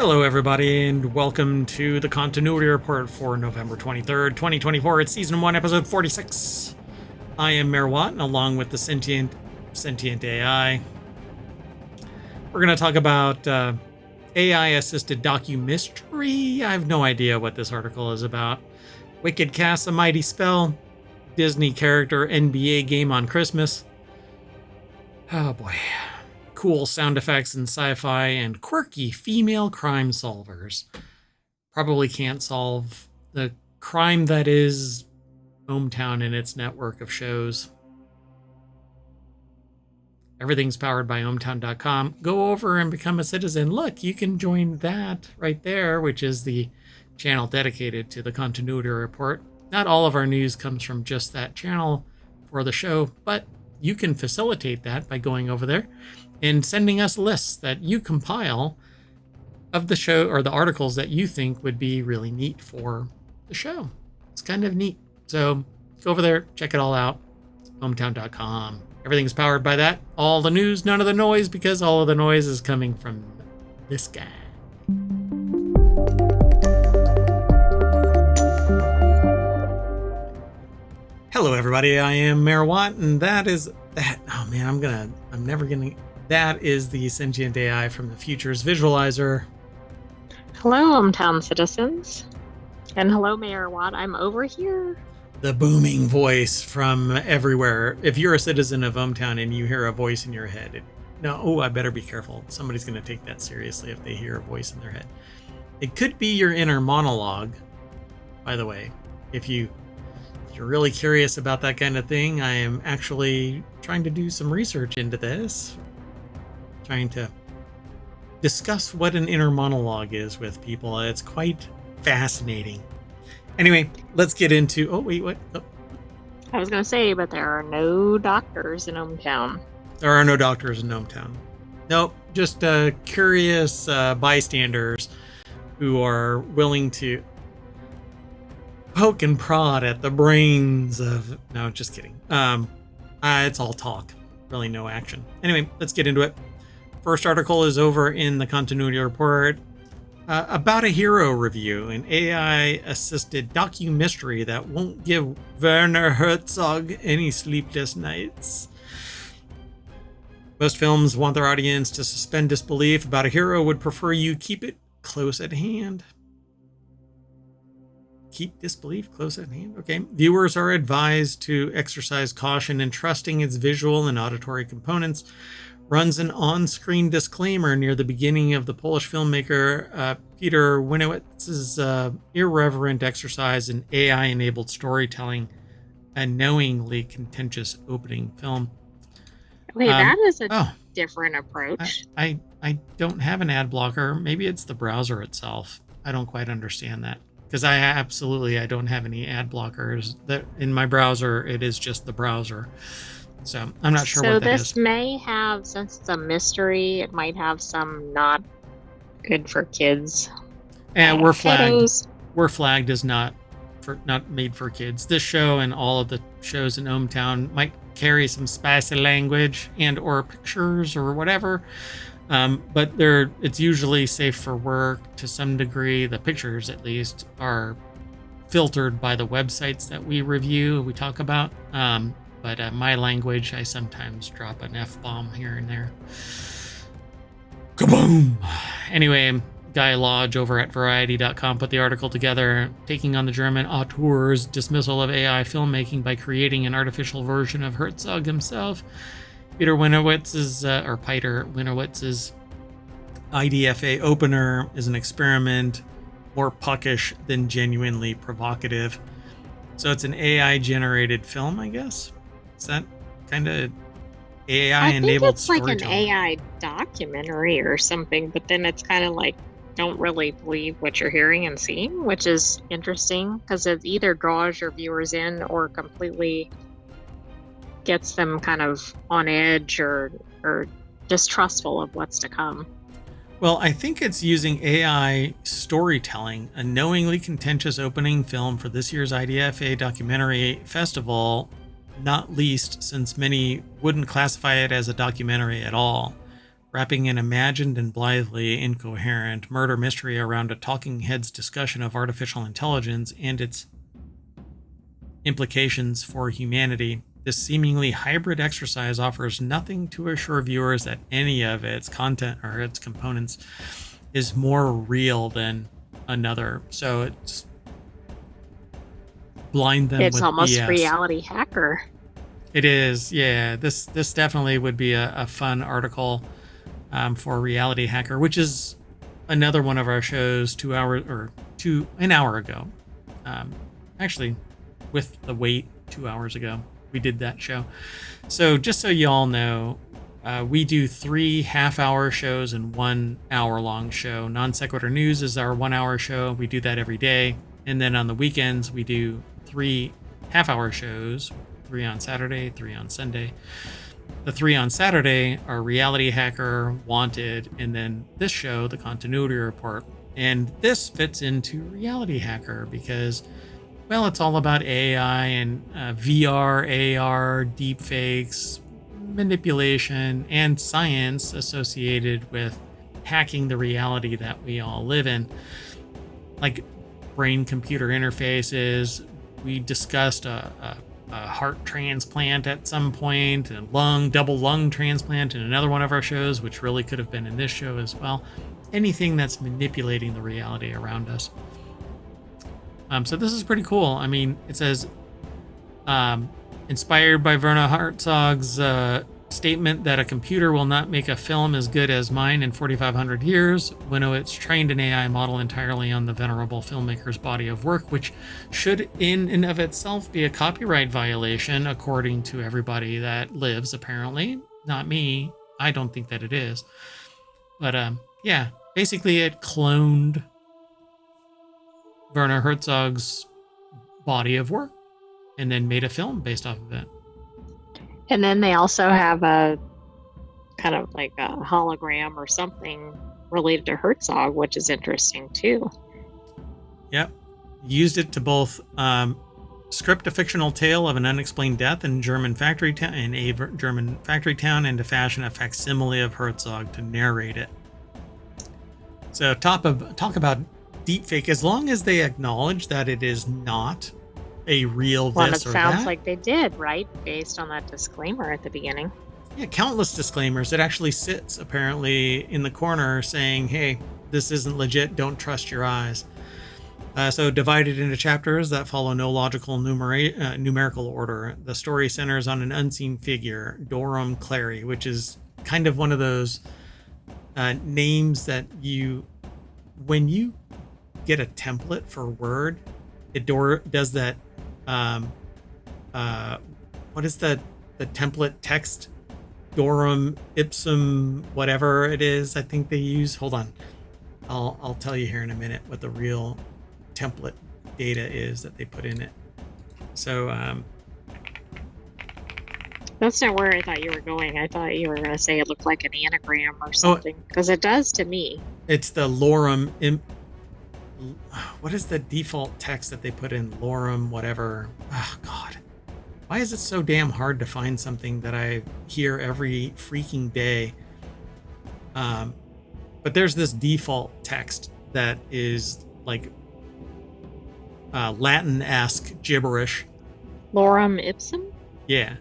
Hello, everybody, and welcome to the Continuity Report for November 23rd, 2024. It's Season 1, Episode 46. I am Mayor Watt, and along with the sentient AI, we're going to talk about AI-assisted Docu mystery. I have no idea what this article is about. Wicked casts a mighty spell. Disney character NBA game on Christmas. Oh, boy. Cool sound effects in sci-fi, and quirky female crime solvers. Probably can't solve the crime that is ohmTown and its network of shows. Everything's powered by ohmTown.com. Go over and become a citizen. Look, you can join that right there, which is the channel dedicated to the Continuity Report. Not all of our news comes from just that channel for the show, but you can facilitate that by going over there and sending us lists that you compile of the show or the articles that you think would be really neat for the show. It's kind of neat. So go over there, check it all out. ohmTown.com. Everything's powered by that. All the news, none of the noise, because all of the noise is coming from this guy. Hello, everybody. I am Mayor Watt, and that is that. Oh man, that is the sentient AI from the Futures Visualizer. Hello, ohmTown citizens. And hello, Mayor Watt. I'm over here. The booming voice from everywhere. If you're a citizen of ohmTown and you hear a voice in your head, I better be careful. Somebody's going to take that seriously if they hear a voice in their head. It could be your inner monologue, by the way. If you're really curious about that kind of thing, I am actually trying to do some research into this. Trying to discuss what an inner monologue is with people. It's quite fascinating. Anyway, let's get into... Oh, wait, what? Oh. I was going to say, but there are no doctors in ohmTown. There are no doctors in ohmTown. Nope, just curious bystanders who are willing to poke and prod at the brains of... No, just kidding. It's all talk. Really no action. Anyway, let's get into it. First article is over in the Continuity Report. About a Hero review, an AI-assisted docu-mystery that won't give Werner Herzog any sleepless nights. Most films want their audience to suspend disbelief. About a Hero would prefer you keep it close at hand. Keep disbelief close at hand? Okay. Viewers are advised to exercise caution in trusting its visual and auditory components. Runs an on-screen disclaimer near the beginning of the Polish filmmaker Peter Winowitz's irreverent exercise in AI-enabled storytelling, a knowingly contentious opening film. Wait, that is a different approach. I don't have an ad blocker. Maybe it's the browser itself. I don't quite understand that. Because I don't have any ad blockers. That in my browser, it is just the browser. So I'm not sure what that is. So this may have, since it's a mystery, it might have some not good for kids. And we're flagged. We're flagged as not made for kids. This show and all of the shows in ohmTown might carry some spicy language and or pictures or whatever. But it's usually safe for work to some degree. The pictures, at least, are filtered by the websites that we review, we talk about. But my language, I sometimes drop an F-bomb here and there. Kaboom! Anyway, Guy Lodge over at Variety.com put the article together, taking on the German auteur's dismissal of AI filmmaking by creating an artificial version of Herzog himself. Peter Winowitz's IDFA opener is an experiment, more puckish than genuinely provocative. So it's an AI-generated film, I guess? Is that kind of AI-enabled storytelling? I think it's like an AI documentary or something, but then it's kind of like, don't really believe what you're hearing and seeing, which is interesting because it either draws your viewers in or completely gets them kind of on edge or distrustful of what's to come. Well, I think it's using AI storytelling, a knowingly contentious opening film for this year's IDFA documentary festival, not least since many wouldn't classify it as a documentary at all. wrapping an imagined and blithely incoherent murder mystery around a talking heads discussion of artificial intelligence and its implications for humanity. This seemingly hybrid exercise offers nothing to assure viewers that any of its content or its components is more real than another. So it's blind them It's with almost BS. reality hacker. It is, yeah. This definitely would be a fun article for Reality Hacker, which is another one of our shows an hour ago. Actually, with the wait 2 hours ago, we did that show. So just so you all know, we do 3 half-hour shows and 1 hour-long show. Non Sequitur News is our 1 hour show. We do that every day. And then on the weekends, we do 3 half-hour shows, 3 on Saturday, 3 on Sunday. The 3 on Saturday are Reality Hacker, Wanted, and then this show, the Continuity Report. And this fits into Reality Hacker because, well, it's all about AI and VR, AR, deepfakes, manipulation, and science associated with hacking the reality that we all live in. Like brain-computer interfaces. We discussed a heart transplant at some point, and double lung transplant in another one of our shows, which really could have been in this show as well. Anything that's manipulating the reality around us. So this is pretty cool. I mean, it says, inspired by Werner Herzog's statement that a computer will not make a film as good as mine in 4,500 years, Winowitz trained an AI model entirely on the venerable filmmaker's body of work, which should in and of itself be a copyright violation, according to everybody that lives, apparently. Not me. I don't think that it is. But yeah, basically it cloned Werner Herzog's body of work and then made a film based off of it. And then they also have a kind of like a hologram or something related to Herzog, which is interesting too. Yep. Used it to both script a fictional tale of an unexplained death in a German factory town and to fashion a facsimile of Herzog to narrate it. So talk about deepfake, as long as they acknowledge that it is not a real Well, this it or sounds that. like they did, right? Based on that disclaimer at the beginning. Yeah, countless disclaimers. It actually sits apparently in the corner saying, hey, this isn't legit, don't trust your eyes. So divided into chapters that follow no logical numerical order. The story centers on an unseen figure, Dorum Clary, which is kind of one of those names that when you get a template for Word, it does that. What is the template text? Dorum ipsum, whatever it is. I think they use. Hold on, I'll tell you here in a minute what the real template data is that they put in it. So that's not where I thought you were going. I thought you were going to say it looked like an anagram or something, because it does to me. It's the lorem. What is the default text that they put in? Lorem, whatever. Oh God, why is it so damn hard to find something that I hear every freaking day? But there's this default text that is like Latin-esque gibberish. Lorem ipsum? Yeah.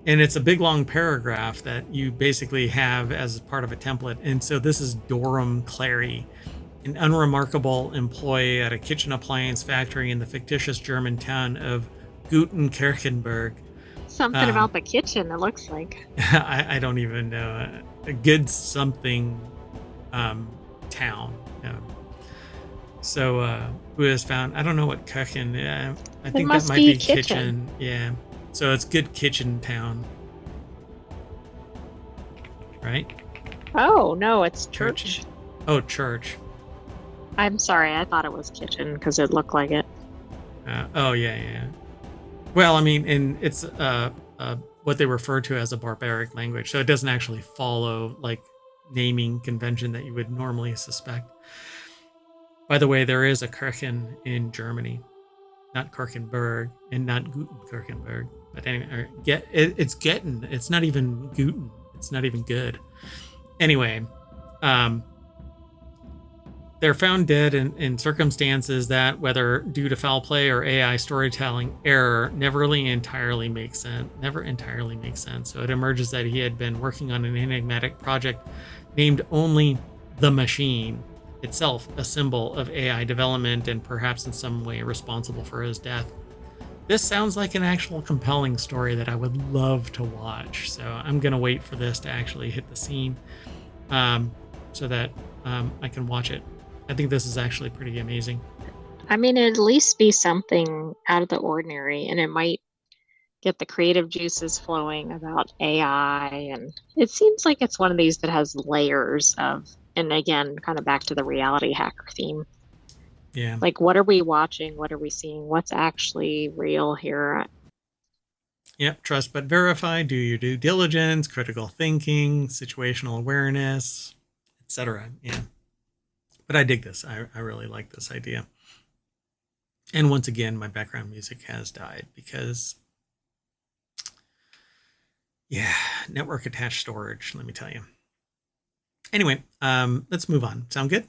And it's a big long paragraph that you basically have as part of a template. And so this is Dorum Clary, an unremarkable employee at a kitchen appliance factory in the fictitious German town of Gutenkirchenberg. Something about the kitchen, it looks like. I don't even know. A good something town. So who has found, I don't know what Kirchen, I think that might be kitchen. Yeah. So it's good kitchen town. Right? Oh, no, it's church. Oh, church. I'm sorry, I thought it was kitchen because it looked like it. Oh, yeah. Well, I mean, and it's what they refer to as a barbaric language, so it doesn't actually follow like naming convention that you would normally suspect. By the way, there is a Kirchen in Germany, not Kirchenberg and not Gutenkirchenberg. But anyway, it's Getten. It's not even Guten. It's not even good. Anyway, um, they're found dead in circumstances that, whether due to foul play or AI storytelling error, never entirely makes sense. So it emerges that he had been working on an enigmatic project named only the Machine, itself a symbol of AI development and perhaps in some way responsible for his death. This sounds like an actual compelling story that I would love to watch. So I'm going to wait for this to actually hit the scene, so that I can watch it. I think this is actually pretty amazing. I mean, it'd at least be something out of the ordinary, and it might get the creative juices flowing about AI. And it seems like it's one of these that has layers of, and again, kind of back to the reality hacker theme. Yeah. Like, what are we watching? What are we seeing? What's actually real here? Yep. Trust but verify. Do your due diligence, critical thinking, situational awareness, etc. Yeah. But I dig this. I really like this idea. And once again, my background music has died because, yeah, network attached storage, let me tell you. Anyway, let's move on. Sound good?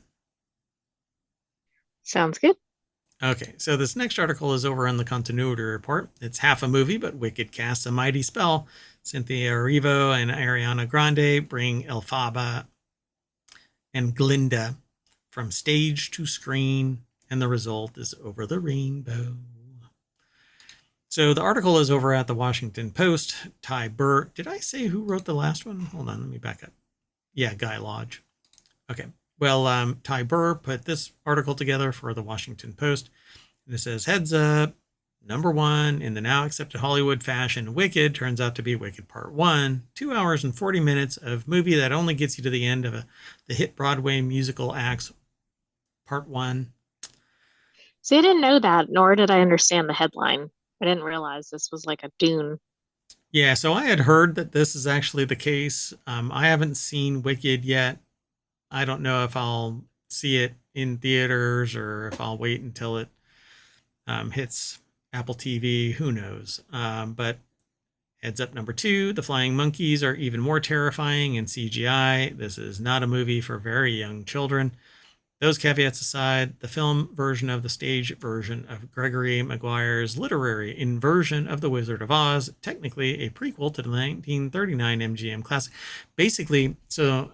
Sounds good. Okay, so this next article is over on the Continuity Report. It's half a movie, but Wicked casts a mighty spell. Cynthia Erivo and Ariana Grande bring Elphaba and Glinda from stage to screen, and the result is Over the Rainbow. So the article is over at the Washington Post. Ty Burr. Did I say who wrote the last one? Hold on, let me back up. Yeah, Guy Lodge. Okay. Well, Ty Burr put this article together for the Washington Post. And it says, heads up, number one, in the now accepted Hollywood fashion, Wicked turns out to be Wicked Part 1. 2 hours and 40 minutes of movie that only gets you to the end of the hit Broadway musical acts, Part 1. See, I didn't know that, nor did I understand the headline. I didn't realize this was like a Dune. Yeah, so I had heard that this is actually the case. I haven't seen Wicked yet. I don't know if I'll see it in theaters or if I'll wait until it hits Apple TV. Who knows? But heads up number two, the flying monkeys are even more terrifying in CGI. This is not a movie for very young children. Those caveats aside, the film version of the stage version of Gregory Maguire's literary inversion of The Wizard of Oz, technically a prequel to the 1939 MGM classic. Basically, so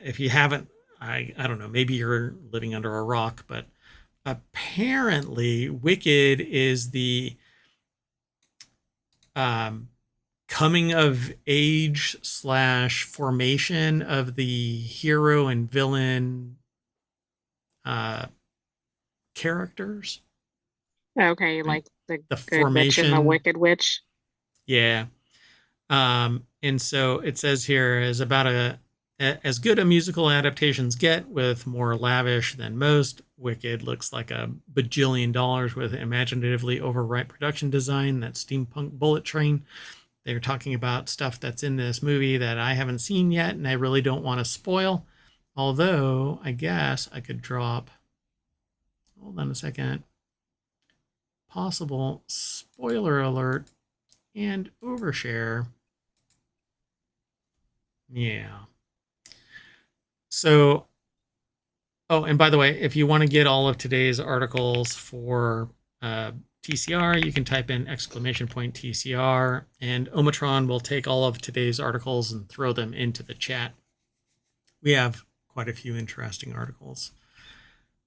if you haven't, I don't know, maybe you're living under a rock, but apparently Wicked is the coming of age / formation of the hero and villain characters. Okay, Right? like the The good witch and the formation. wicked witch. Yeah. And so it says here is about as good a musical adaptations get, with more lavish than most. Wicked looks like a bajillion dollars with imaginatively overwrought production design. That steampunk bullet train. They're talking about stuff that's in this movie that I haven't seen yet, and I really don't want to spoil. Although, I guess I could drop. Hold on a second. Possible spoiler alert and overshare. Yeah. So, oh, and by the way, if you want to get all of today's articles for TCR, you can type in !TCR, and Omatron will take all of today's articles and throw them into the chat. We have quite a few interesting articles,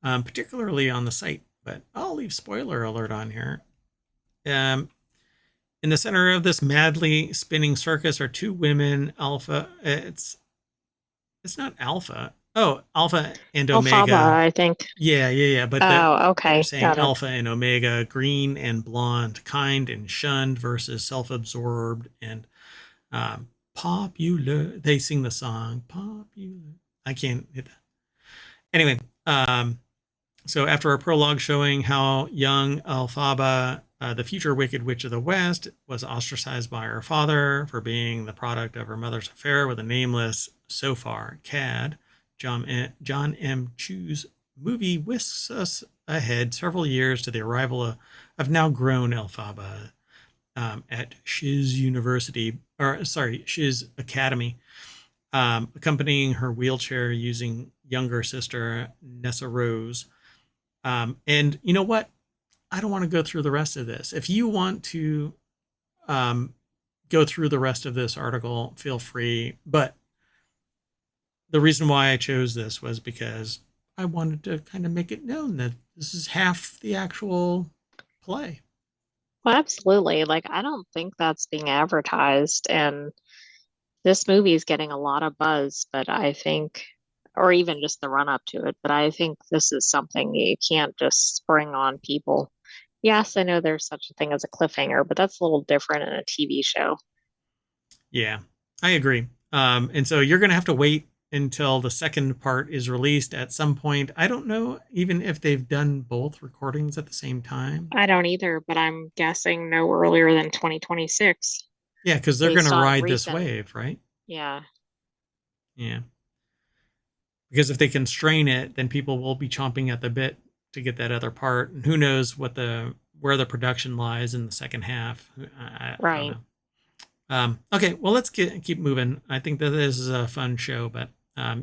particularly on the site, but I'll leave spoiler alert on here. In the center of this madly spinning circus are two women, Alpha. It's not Alpha. Oh, Alpha and Alfaba, Omega. I think. Yeah. But Oh, they're okay, saying got it. Alpha and Omega, green and blonde, kind and shunned versus self-absorbed and popular. They sing the song popular. I can't hit that. Anyway, so after a prologue showing how young Elphaba, the future Wicked Witch of the West, was ostracized by her father for being the product of her mother's affair with a nameless, so far, cad, John M. Chu's movie whisks us ahead several years to the arrival of now grown Elphaba at Shiz Academy. accompanying her wheelchair using younger sister Nessa Rose. And you know what? I don't want to go through the rest of this. If you want to um, go through the rest of this article, feel free. But the reason why I chose this was because I wanted to kind of make it known that this is half the actual play. Well, absolutely. Like, I don't think that's being advertised. And this movie is getting a lot of buzz, but I think, or even just the run up to it, but I think this is something you can't just spring on people. Yes, I know there's such a thing as a cliffhanger, but that's a little different in a TV show. Yeah, I agree. And so you're going to have to wait until the second part is released at some point. I don't know even if they've done both recordings at the same time. I don't either, but I'm guessing no earlier than 2026 Yeah, because they're going to based on ride this recent, wave, right? yeah, Yeah. Because if they constrain it, then people will be chomping at the bit to get that other part. And who knows what the where the production lies in the second half. I don't right. know. Okay, well, let's keep moving. I think that this is a fun show, but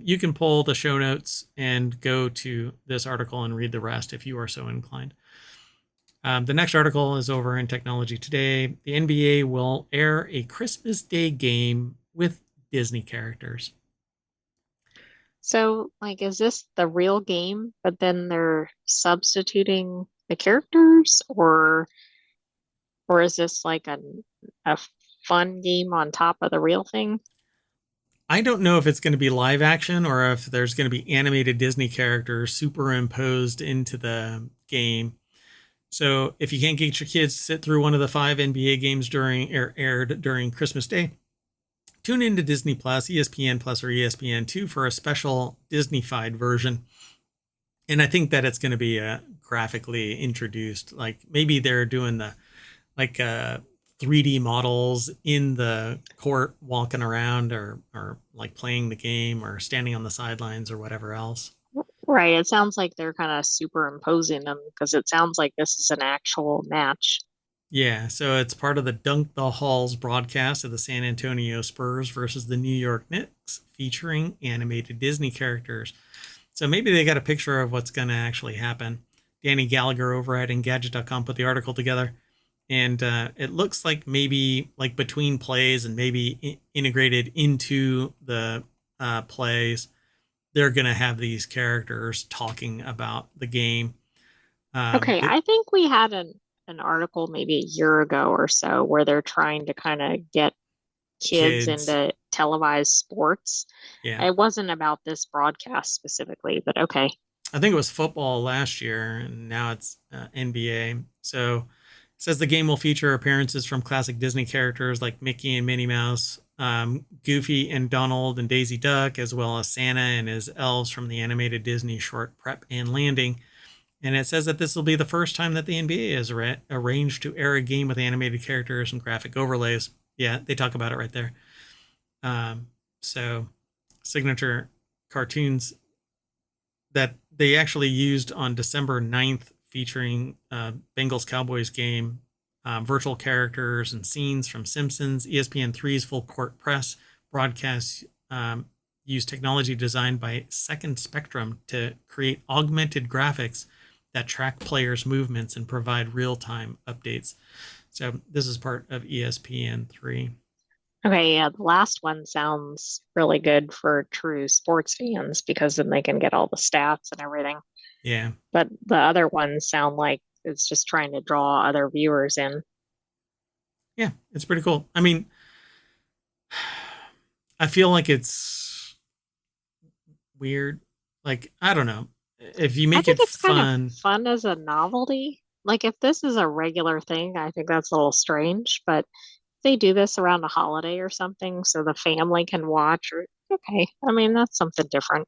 you can pull the show notes and go to this article and read the rest if you are so inclined. The next article is over in Technology Today. The NBA will air a Christmas Day game with Disney characters. So, like, is this the real game, but then they're substituting the characters, or is this like a fun game on top of the real thing? I don't know if it's going to be live action or if there's going to be animated Disney characters superimposed into the game. So if you can't get your kids to sit through one of the 5 NBA games aired during Christmas Day, tune into Disney Plus, ESPN Plus, or ESPN2 for a special Disney-fied version. And I think that it's going to be graphically introduced. Like maybe they're doing the like 3D models in the court, walking around, or like playing the game, or standing on the sidelines, or whatever else. Right. It sounds like they're kind of superimposing them because it sounds like this is an actual match. Yeah, so it's part of the Dunk the Halls broadcast of the San Antonio Spurs versus the New York Knicks, featuring animated Disney characters. So maybe they got a picture of what's going to actually happen. Danny Gallagher over at Engadget.com put the article together, and it looks like maybe like between plays and maybe integrated into the plays, they're going to have these characters talking about the game. Okay, It I think we had an article maybe a year ago or so where they're trying to kind of get kids kids, into televised sports. yeah, It wasn't about this broadcast specifically, but okay. I think it was football last year, and now it's NBA. So it says the game will feature appearances from classic Disney characters like Mickey and Minnie Mouse, Goofy and Donald and Daisy Duck, as well as Santa and his elves from the animated Disney short Prep and Landing. And it says that this will be the first time that the NBA has arranged to air a game with animated characters and graphic overlays. Yeah, they talk about it right there. So, signature cartoons that they actually used on December 9th, featuring Bengals Cowboys game, virtual characters and scenes from Simpsons. ESPN3's Full Court Press broadcasts use technology designed by Second Spectrum to create augmented graphics that track players' movements and provide real-time updates. So this is part of ESPN3. Okay, yeah, the last one sounds really good for true sports fans because then they can get all the stats and everything. Yeah, But the other ones sound like it's just trying to draw other viewers in. yeah, it's pretty cool. I mean, I feel like it's weird. Like, I don't know. If you I make think it it's kind of fun, fun as a novelty. Like if this is a regular thing, I think that's a little strange, but if they do this around a holiday or something so the family can watch or okay. I mean, that's something different.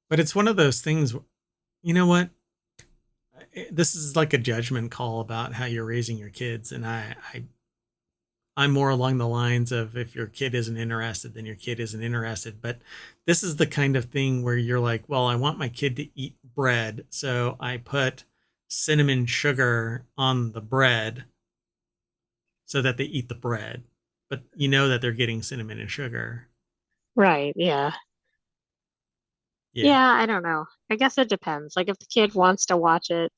but it's one of those things, you know what? This is like a judgment call about how you're raising your kids. And I'm more along the lines of if your kid isn't interested, then your kid isn't interested. But this is the kind of thing where you're like, well, I want my kid to eat bread. So I put cinnamon sugar on the bread so that they eat the bread. But you know that they're getting cinnamon and sugar. Right. Yeah. Yeah, Yeah, I don't know. I guess it depends. Like if the kid wants to watch it,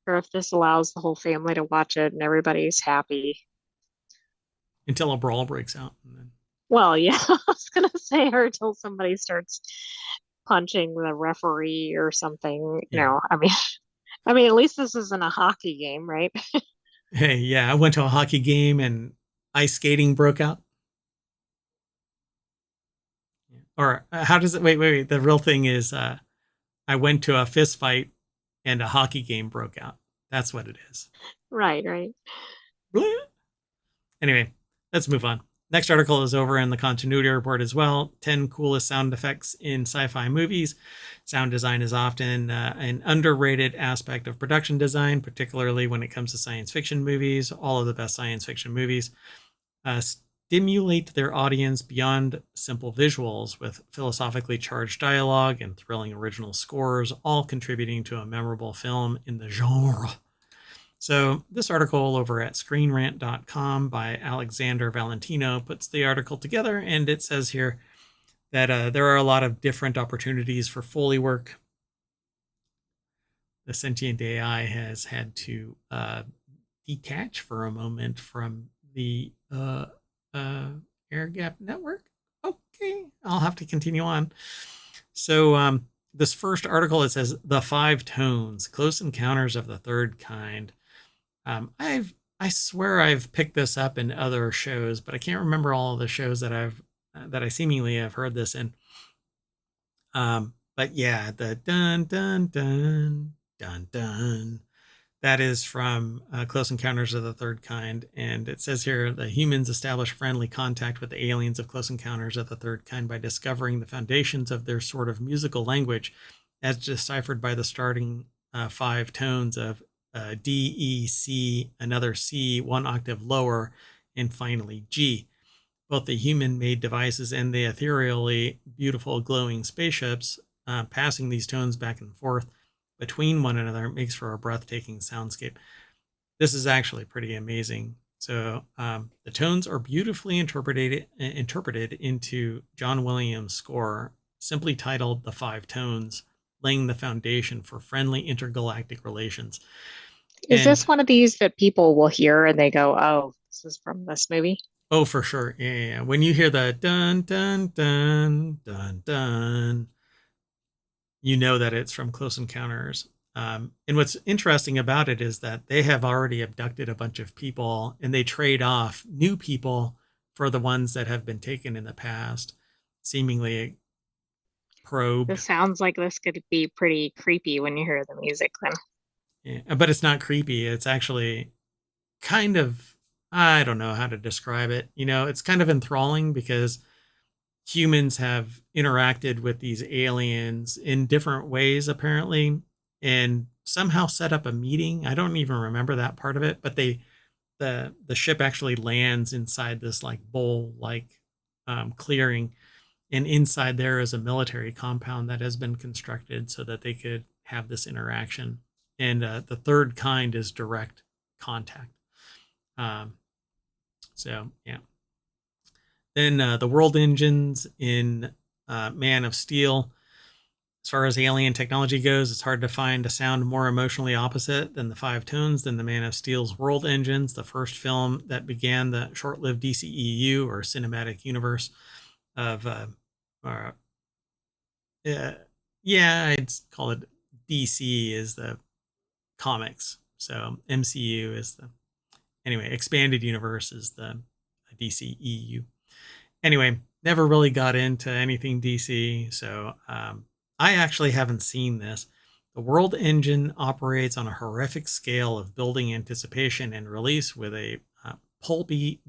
or if this allows the whole family to watch it and everybody's happy. until a brawl breaks out. And then, Well, yeah, I was gonna say, or until somebody starts punching the referee or something. yeah. I mean, at least this isn't a hockey game, right? Hey, yeah, I went to a hockey game and ice skating broke out. Or how does it? Wait. The real thing is, I went to a fist fight and a hockey game broke out. That's what it is. Right, right. Anyway, let's move on. Next article is over in the continuity report as well. 10 coolest sound effects in sci-fi movies. Sound design is often an underrated aspect of production design, particularly when it comes to science fiction movies. All of the best science fiction movies stimulate their audience beyond simple visuals with philosophically charged dialogue and thrilling original scores, all contributing to a memorable film in the genre. So, this article over at screenrant.com by Alexander Valentino puts the article together, and it says here that there are a lot of different opportunities for Foley work. The sentient AI has had to detach for a moment from the air gap network. Okay, I'll have to continue on. So, this first article, it says the 5 tones, close encounters of the third kind. I swear I've picked this up in other shows, but I can't remember all of the shows that I seemingly have heard this in. But yeah, the dun dun dun dun dun. That is from Close Encounters of the Third Kind, and it says here the humans establish friendly contact with the aliens of Close Encounters of the Third Kind by discovering the foundations of their sort of musical language, as deciphered by the starting 5 tones of D, E, C, another C, 1 octave lower, and finally G. Both the human made devices and the ethereally beautiful glowing spaceships passing these tones back and forth between one another makes for a breathtaking soundscape. This is actually pretty amazing. So the tones are beautifully interpreted into John Williams' score, simply titled "The 5 Tones," laying the foundation for friendly intergalactic relations. Is And this one of these that people will hear and they go, "Oh, this is from this movie"? oh, for sure, yeah. When you hear the dun dun dun dun dun, you know that it's from Close Encounters. And what's interesting about it is that they have already abducted a bunch of people and they trade off new people for the ones that have been taken in the past, seemingly probed. This sounds like this could be pretty creepy when you hear the music then. Yeah, but it's not creepy. It's actually kind of, I don't know how to describe it. It's kind of enthralling because humans have interacted with these aliens in different ways apparently, and somehow set up a meeting. I don't even remember that part of it, but the ship actually lands inside this like bowl like clearing, and inside there is a military compound that has been constructed so that they could have this interaction. And the third kind is direct contact. um, so yeah. Then the world engines in Man of Steel. As far as alien technology goes, it's hard to find a sound more emotionally opposite than the 5 tones than the Man of Steel's world engines, the first film that began the short-lived DCEU or cinematic universe of, uh, yeah, I'd call it DC is the comics. So MCU is the, anyway, expanded universe is the DCEU. Anyway, never really got into anything DC, so I actually haven't seen this. The world engine operates on a horrific scale of building anticipation and release with a pulpy,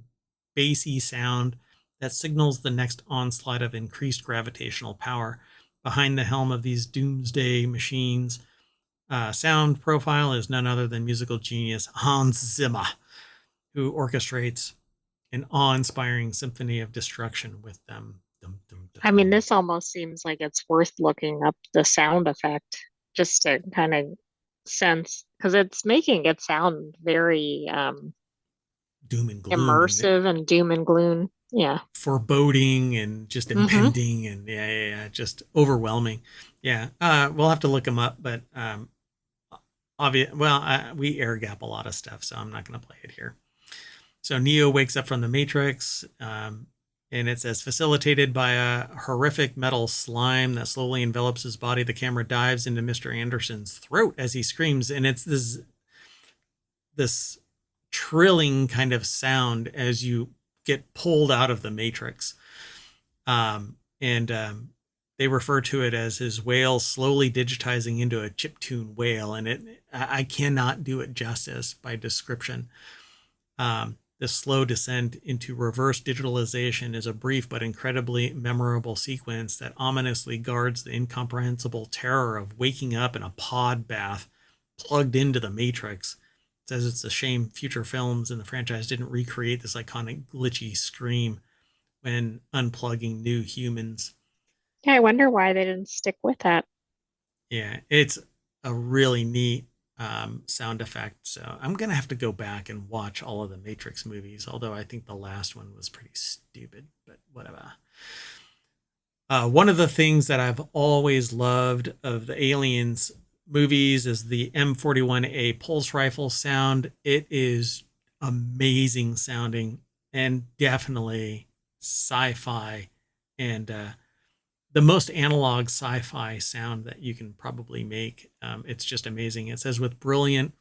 bassy sound that signals the next onslaught of increased gravitational power. Behind the helm of these doomsday machines, sound profile is none other than musical genius Hans Zimmer, who orchestrates an awe-inspiring symphony of destruction with them. Dum, dum, I mean, dum. this almost seems like it's worth looking up the sound effect just to kind of sense because it's making it sound very Doom and gloom, and immersive and doom and gloom. Yeah. foreboding and just Mm-hmm. impending and just overwhelming. Yeah, we'll have to look them up, but obvious. Well, we air gap a lot of stuff, so I'm not going to play it here. So Neo wakes up from the Matrix, and it says facilitated by a horrific metal slime that slowly envelops his body. The camera dives into Mr. Anderson's throat as he screams, and it's this trilling kind of sound as you get pulled out of the Matrix. And they refer to it as his whale slowly digitizing into a chiptune whale, and I cannot do it justice by description. This slow descent into reverse digitalization is a brief but incredibly memorable sequence that ominously guards the incomprehensible terror of waking up in a pod bath plugged into the Matrix. It says it's a shame future films in the franchise didn't recreate this iconic glitchy scream when unplugging new humans. Yeah, I wonder why they didn't stick with that. Yeah, it's a really neat sound effect. So I'm gonna have to go back and watch all of the Matrix movies. Although I think the last one was pretty stupid, but whatever. One of the things that I've always loved of the Aliens movies is the M41A pulse rifle sound. It is amazing sounding and definitely sci-fi and the most analog sci-fi sound that you can probably make. It's just amazing. It says with brilliant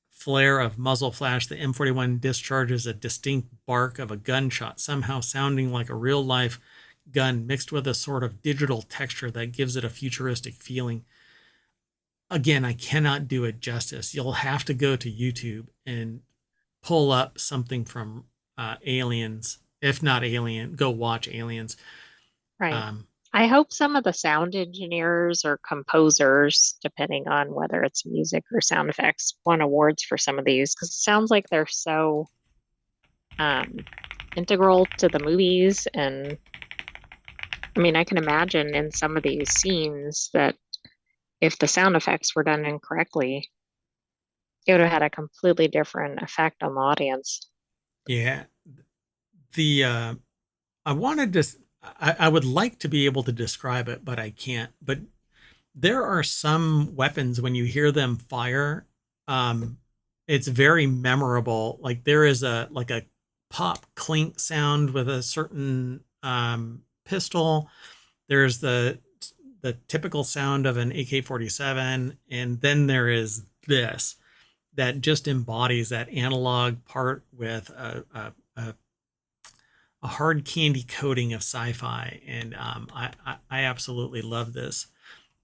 flare of muzzle flash, the M41 discharges a distinct bark of a gunshot, somehow sounding like a real life gun mixed with a sort of digital texture that gives it a futuristic feeling. Again, I cannot do it justice. You'll have to go to YouTube and pull up something from Aliens. If not Alien, go watch Aliens. Right. Um, I hope some of the sound engineers or composers, depending on whether it's music or sound effects, won awards for some of these because it sounds like they're so um, integral to the movies. And I mean, I can imagine in some of these scenes that if the sound effects were done incorrectly, it would have had a completely different effect on the audience. yeah, the I wanted to. I would like to be able to describe it, but I can't. But there are some weapons when you hear them fire, um, it's very memorable. Like there is a pop clink sound with a certain pistol. There's the typical sound of an AK-47, and then there is this that just embodies that analog part with a hard candy coating of sci-fi, and I absolutely love this.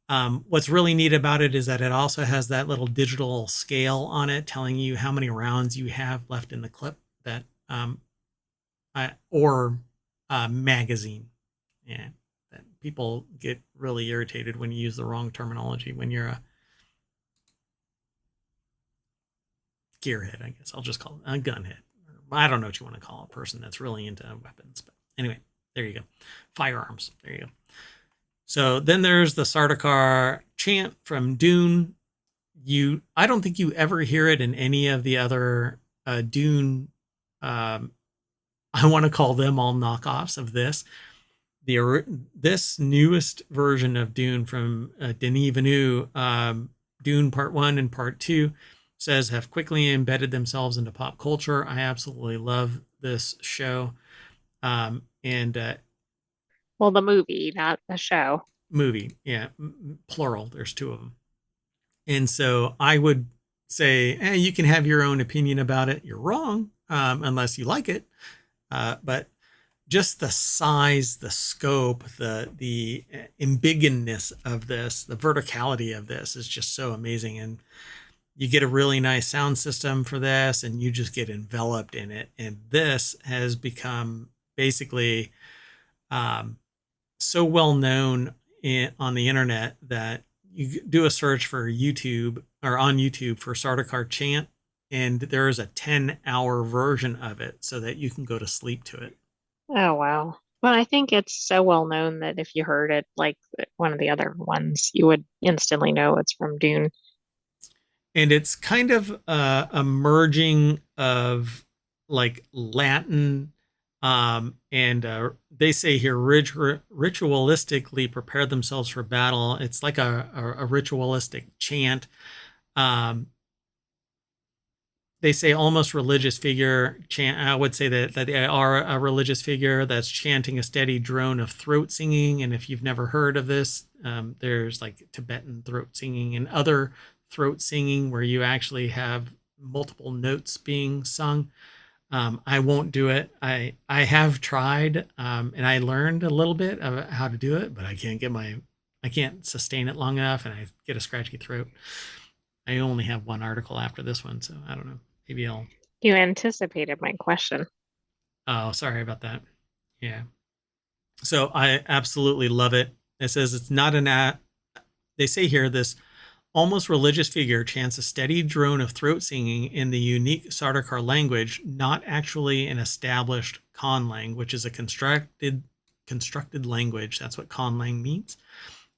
What's really neat about it is that it also has that little digital scale on it, telling you how many rounds you have left in the clip that or magazine. Yeah, that people get really irritated when you use the wrong terminology when you're a gearhead. I guess I'll just call it a gunhead. I don't know what you want to call a person that's really into weapons, but anyway, there you go. Firearms. There you go. So then there's the Sardaukar chant from Dune. I don't think you ever hear it in any of the other Dune. I want to call them all knockoffs of this. This newest version of Dune from Denis Villeneuve, Dune Part One and Part Two, says have quickly embedded themselves into pop culture. I absolutely love this show. And Well, the movie, not the show. movie, yeah, plural. There's two of them. And so I would say, you can have your own opinion about it. You're wrong, unless you like it. But just the size, the scope, the embiggeness of this, the verticality of this is just so amazing. And you get a really nice sound system for this, and you just get enveloped in it. And this has become basically so well known on the internet that you do a search for YouTube or on YouTube for Sardaukar chant, and there is a 10-hour version of it so that you can go to sleep to it. Oh, wow. Well, I think it's so well known that if you heard it like one of the other ones, you would instantly know it's from Dune. And it's kind of a merging of like Latin And they say here ritualistically prepare themselves for battle. It's like a ritualistic chant. Um, they say almost religious figure chant. I would say that they are a religious figure that's chanting a steady drone of throat singing. And if you've never heard of this, there's like Tibetan throat singing and other throat singing where you actually have multiple notes being sung. I won't do it. I have tried, and I learned a little bit of how to do it, but I can't sustain it long enough, and I get a scratchy throat. I only have one article after this one, so I don't know. Maybe I'll. You anticipated my question. Oh, sorry about that. Yeah. So I absolutely love it. It says it's not an. They say here this almost religious figure chants a steady drone of throat singing in the unique Sardaukar language, not actually an established conlang, which is a constructed language. That's what conlang means,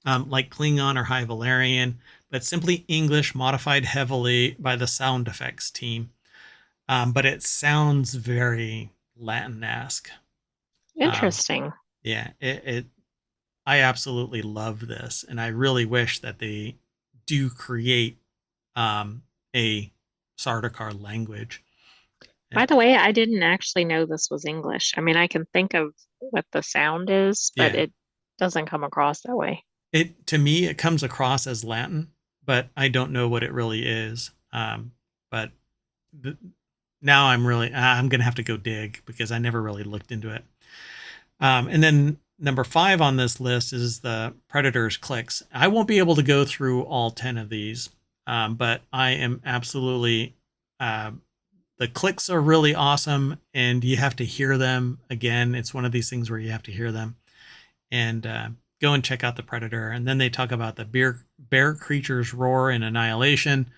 like Klingon or High Valerian, but simply English modified heavily by the sound effects team. But it sounds very Latin-esque. Um, Interesting. yeah, I absolutely love this, and I really wish that they do create a Sardaukar language. By the way, I didn't actually know this was English. I mean, I can think of what the sound is, but Yeah, it doesn't come across that way. it to me it comes across as Latin, but I don't know what it really is. But th- now I'm gonna have to go dig because I never really looked into it. And then number 5 on this list is the Predator's clicks. I won't be able to go through all 10 of these, but I am absolutely. The clicks are really awesome, and you have to hear them again. It's one of these things where you have to hear them. And go and check out the Predator. And then they talk about the bear creature's roar and annihilation.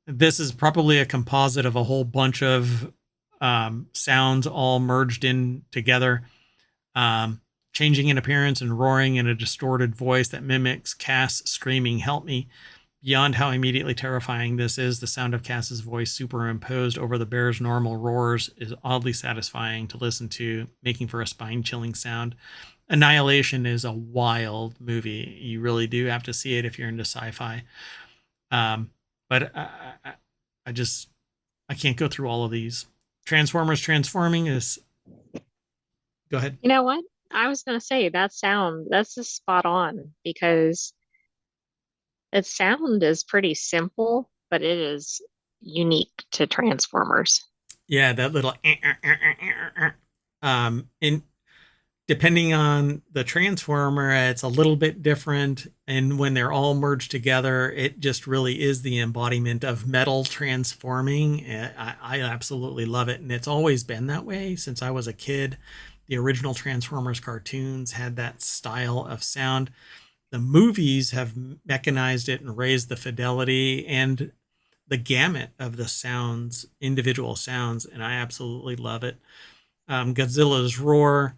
This is probably a composite of a whole bunch of sounds all merged in together. Changing in appearance and roaring in a distorted voice that mimics Cass screaming, "Help me." Beyond how immediately terrifying this is, the sound of Cass's voice superimposed over the bear's normal roars is oddly satisfying to listen to, making for a spine-chilling sound. Annihilation is a wild movie. You really do have to see it if you're into sci-fi. Um, but I just I can't go through all of these. Transformers transforming is. Go ahead. You know what? I was going to say that's just spot on because its sound is pretty simple, but it is unique to Transformers. Yeah, that little and depending on the transformer, it's a little bit different. And when they're all merged together, it just really is the embodiment of metal transforming. I absolutely love it. And it's always been that way since I was a kid. The original Transformers cartoons had that style of sound. The movies have mechanized it and raised the fidelity and the gamut of the sounds, individual sounds, and I absolutely love it. Godzilla's roar,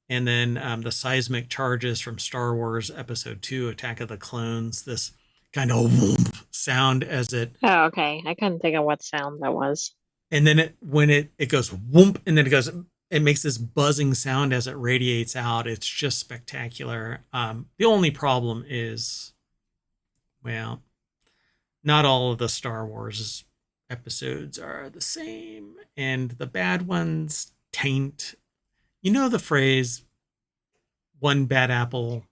and then the seismic charges from Star Wars Episode 2, Attack of the Clones, this kind of whoomp sound as it, Oh, okay. I couldn't think of what sound that was. and then it goes whoomp, and then it makes this buzzing sound as it radiates out. It's just spectacular. The only problem is, well, not all of the Star Wars episodes are the same, and the bad ones taint. You know the phrase, one bad apple.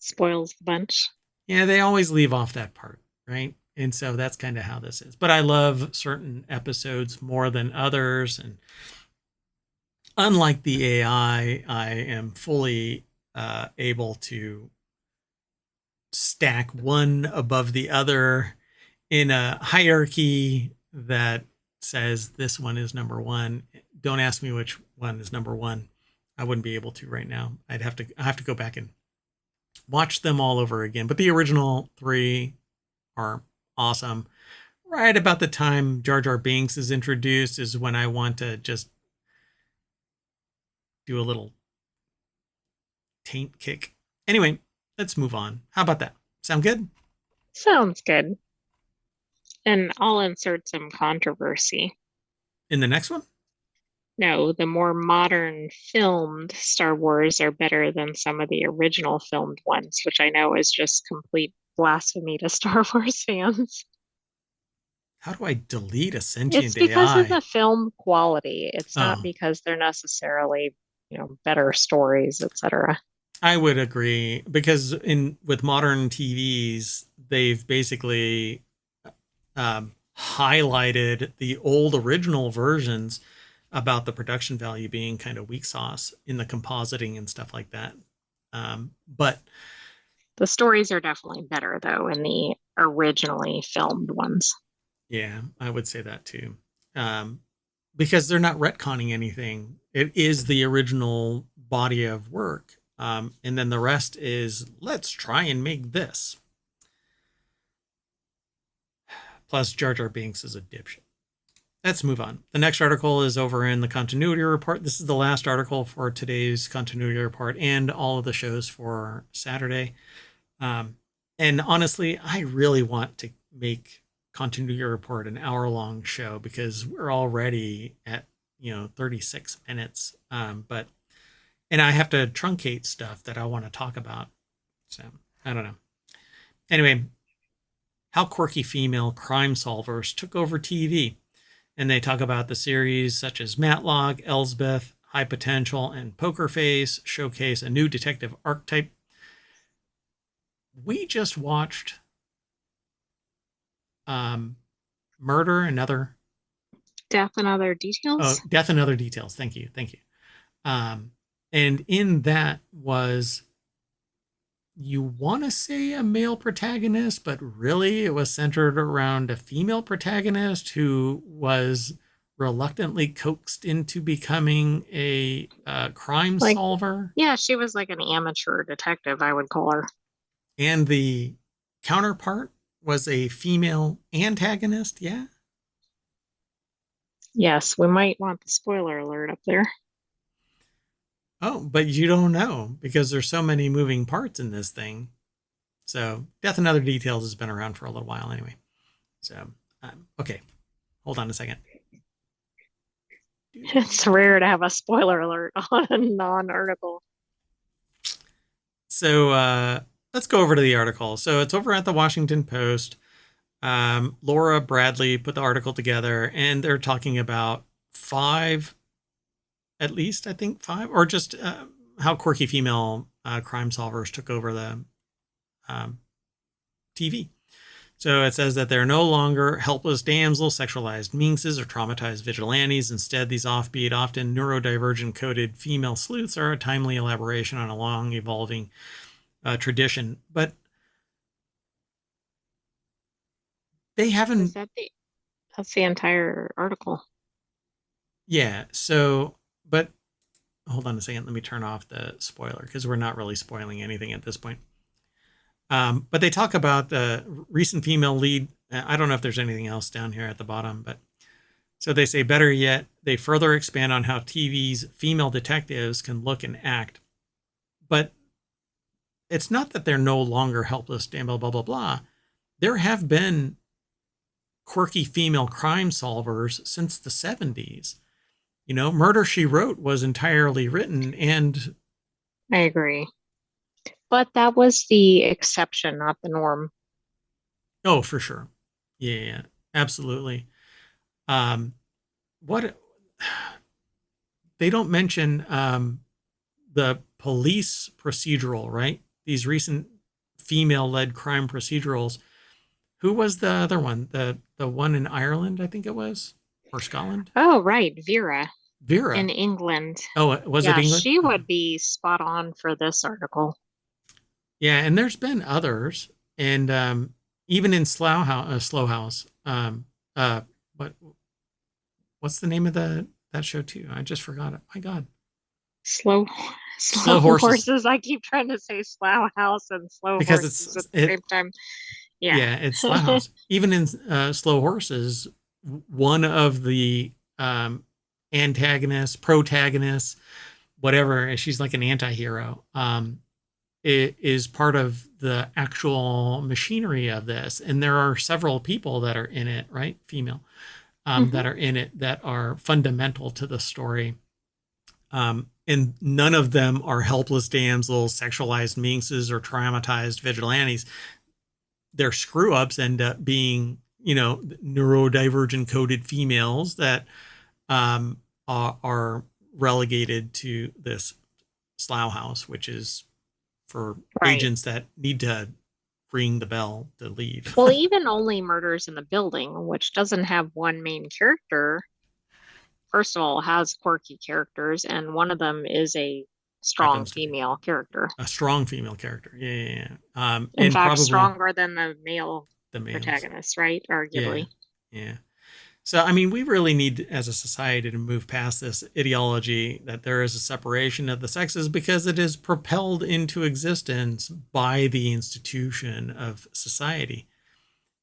Spoils the bunch. Yeah, they always leave off that part, right? And so that's kind of how this is. But I love certain episodes more than others. And unlike the AI, I am fully able to stack one above the other in a hierarchy that says this one is number one. Don't ask me which one is number one. I wouldn't be able to right now. I have to go back and watch them all over again. But the original 3 are awesome. Right about the time Jar Jar Binks is introduced is when I want to just do a little taint kick. Anyway, let's move on. How about that? Sound good? Sounds good. And I'll insert some controversy. In the next one? No, the more modern filmed Star Wars are better than some of the original filmed ones, which I know is just complete blasphemy to Star Wars fans. How do I delete a It's sentient because of AI? the film quality. It's not Oh, because they're necessarily, better stories, etc. I would agree because in with modern TVs, they've basically highlighted the old original versions about the production value being kind of weak sauce in the compositing and stuff like that. But The stories are definitely better though in the originally filmed ones. yeah, I would say that too. Um, because they're not retconning anything. It is the original body of work. And then the rest is let's try and make this. Plus, Jar Jar Binks is a dipshit. Let's move on. The next article is over in the continuity report. This is the last article for today's continuity report and all of the shows for Saturday. Um, and honestly, I really want to make continuity report an hour-long show because we're already at 36 minutes. But and I have to truncate stuff that I want to talk about. So I don't know. Anyway, how quirky female crime solvers took over TV. And they talk about the series such as Matlock, Elsbeth, High Potential, and Poker Face showcase a new detective archetype. We just watched Murder and Other Death and Other Details? Death and Other Details. Thank you, thank you. And in that was, you want to say a male protagonist, but really it was centered around a female protagonist who was reluctantly coaxed into becoming a crime Like, solver. yeah, she was like an amateur detective, I would call her. And the counterpart was a female antagonist. Yeah. Yes, we might want the spoiler alert up there. Oh, but you don't know because there's so many moving parts in this thing. So Death and Other Details has been around for a little while anyway. So, okay. Hold on a second. It's rare to have a spoiler alert on a non-article. So let's go over to the article. So it's over at the Washington Post. Laura Bradley put the article together, and they're talking about five, at least, I think five, or just how quirky female crime solvers took over the TV. So it says that they're no longer helpless damsels, sexualized minxes, or traumatized vigilantes. Instead, these offbeat, often neurodivergent coded female sleuths are a timely elaboration on a long evolving tradition. But they Is haven't. that that's the entire article? Yeah. So, but hold on a second. Let me turn off the spoiler because we're not really spoiling anything at this point. But they talk about the recent female lead. I don't know if there's anything else down here at the bottom, but so they say, better yet, they further expand on how TV's female detectives can look and act. But it's not that they're no longer helpless, blah, blah, blah, blah. There have been quirky female crime solvers since the 70s. Murder, She Wrote was entirely written and. I agree. But that was the exception, not the norm. Oh, for sure. Yeah, absolutely. What they don't mention the police procedural, right? These recent female-led crime procedurals. Who was the other one? The one in Ireland, I think it was, or Scotland? Oh, right, Vera Vera. in England. Oh, was it Yeah, England? she Okay. would be spot on for this article. Yeah, and there's been others, and even in Slow House. Uh, what what's the name of that show too? I just forgot it. My God. Slow, Slow slow Horses, horses. I keep trying to say slough house and slow because horses at it's the it. same time. Yeah. Yeah, it's Slow House. Even in Slow Horses, one of the antagonists, protagonists, whatever, she's like an anti-hero. It is part of the actual machinery of this, and there are several people that are in it, right? Female. Hmm. that are in it that are fundamental to the story. And none of them are helpless damsels, sexualized minxes, or traumatized vigilantes. Their screw ups end up being, neurodivergent coded females that are relegated to this slough house, which is for Right. agents that need to ring the bell to leave. Well, even only Murders in the Building, which doesn't have one main character, first of all, has quirky characters, and one of them is a strong Happens to be female character. a strong female character. Yeah, yeah, yeah. In And fact, probably stronger than the male the males. protagonist, right? Yeah, Arguably. yeah. So, I mean, we really need, as a society, to move past this ideology that there is a separation of the sexes because it is propelled into existence by the institution of society.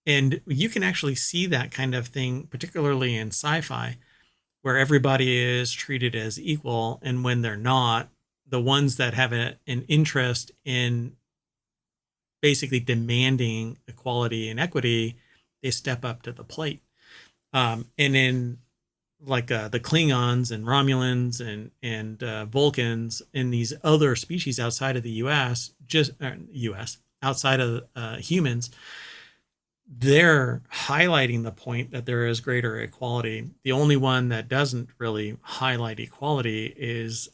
And you can actually see that kind of thing, particularly in sci-fi, where everybody is treated as equal. And when they're not, the ones that have an interest in basically demanding equality and equity, they step up to the plate. And in like the Klingons and Romulans and Vulcans and these other species outside of the U.S., just U.S. outside of humans, they're highlighting the point that there is greater equality. The only one that doesn't really highlight equality is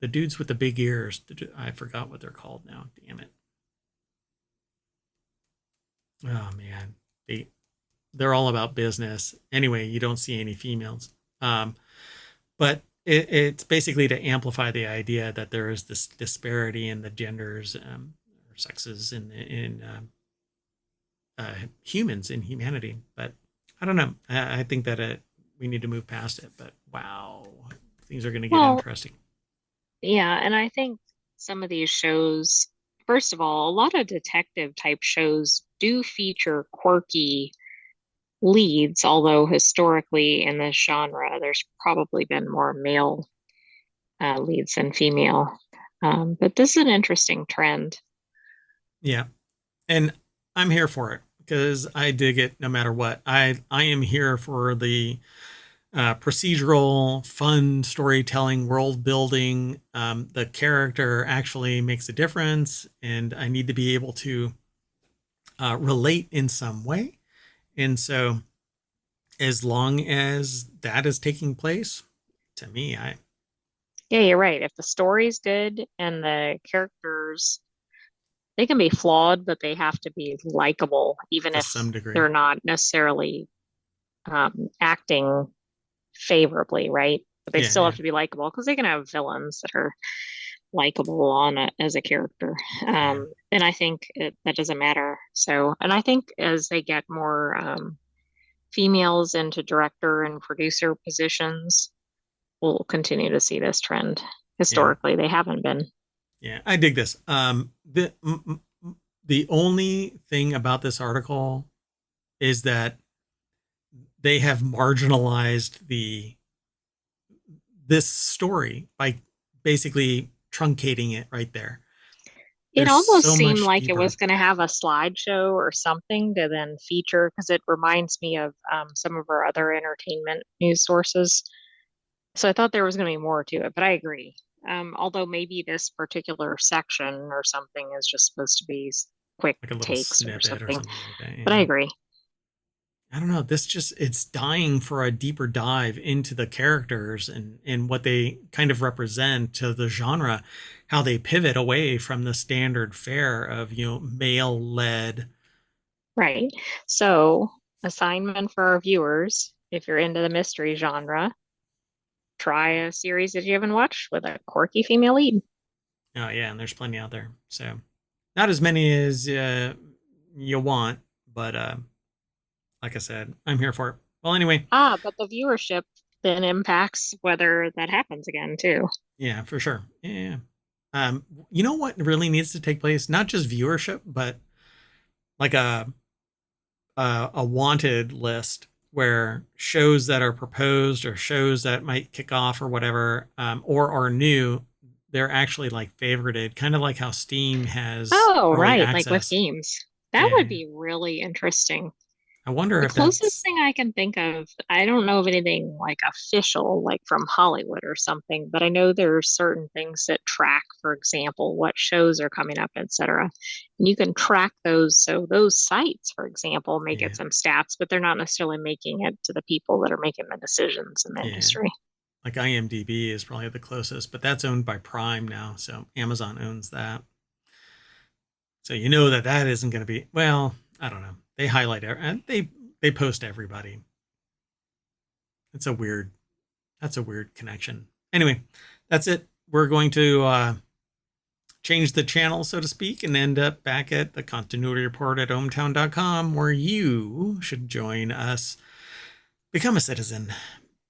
the dudes with the big ears. I forgot what they're called now. Damn it. Oh man, they're all about business. Anyway, you don't see any females. But it's basically to amplify the idea that there is this disparity in the genders or sexes in humans in humanity. But I don't know. I think that we need to move past it. But wow, things are going to get Well, interesting. yeah, and I think some of these shows, first of all, a lot of detective type shows do feature quirky leads, although historically in this genre, there's probably been more male leads than female. But this is an interesting trend. Yeah, and I'm here for it because I dig it no matter what. I am here for the procedural, fun storytelling, world building. The character actually makes a difference, and I need to be able to relate in some way. And so, as long as that is taking place, to me, I Yeah, you're right. If the story's good and the characters, they can be flawed, but they have to be likable, even to if some degree, they're not necessarily acting favorably, right? But they yeah, still yeah, have to be likable because they can have villains that are likable as a character. yeah, And I think that doesn't matter. So, and I think as they get more females into director and producer positions, we'll continue to see this trend. yeah, Historically, they haven't been. yeah. I dig this. The only thing about this article is that they have marginalized the this story by basically truncating it right there. It There's almost so seemed much like it deeper. was going to have a slideshow or something to then feature because it reminds me of some of our other entertainment news sources. So I thought there was going to be more to it, but I agree. Although maybe this particular section or something is just supposed to be quick Like a little takes or snippet or something, something like that. but I Yeah. agree. I don't know. This just it's dying for a deeper dive into the characters and what they kind of represent to the genre, how they pivot away from the standard fare of, male led. Right. So, assignment for our viewers, if you're into the mystery genre, try a series that you haven't watched with a quirky female lead. Oh yeah, and there's plenty out there. So not as many as you want, but like I said, I'm here for it. Well, anyway, But the viewership then impacts whether that happens again, too. yeah, for sure. Yeah. You know what really needs to take place? Not just viewership, but like a wanted list where shows that are proposed or shows that might kick off or whatever, or are new, they're actually like favorited, kind of like how Steam has Oh, early right, like with access. games. That would Yeah, be really interesting. I wonder The if closest that's thing I can think of, I don't know of anything like official, like from Hollywood or something, but I know there are certain things that track, for example, what shows are coming up, etc. And you can track those. So those sites, for example, may yeah, get some stats, but they're not necessarily making it to the people that are making the decisions in the yeah. industry. Like IMDb is probably the closest, but that's owned by Prime now, so Amazon owns that. So you know that that isn't going to be well. I don't know. They highlight and they post everybody. It's a weird. That's a weird connection. Anyway, that's it. We're going to change the channel, so to speak, and end up back at the continuity report at ohmTown.com, where you should join us. Become a citizen.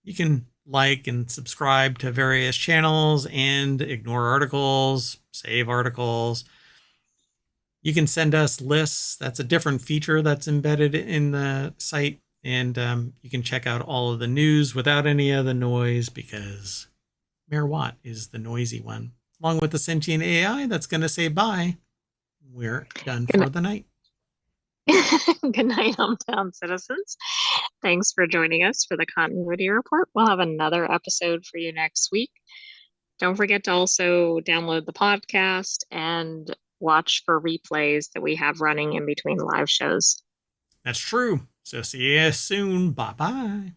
You can like and subscribe to various channels and ignore articles, save articles. You can send us lists. That's a different feature that's embedded in the site. And you can check out all of the news without any of the noise because Mayor Watt is the noisy one, along with the sentient AI that's going to say bye. We're done Good for the night. Good night, hometown citizens. Thanks for joining us for the continuity report. We'll have another episode for you next week. Don't forget to also download the podcast and watch for replays that we have running in between live shows. That's true. So see you soon. Bye bye.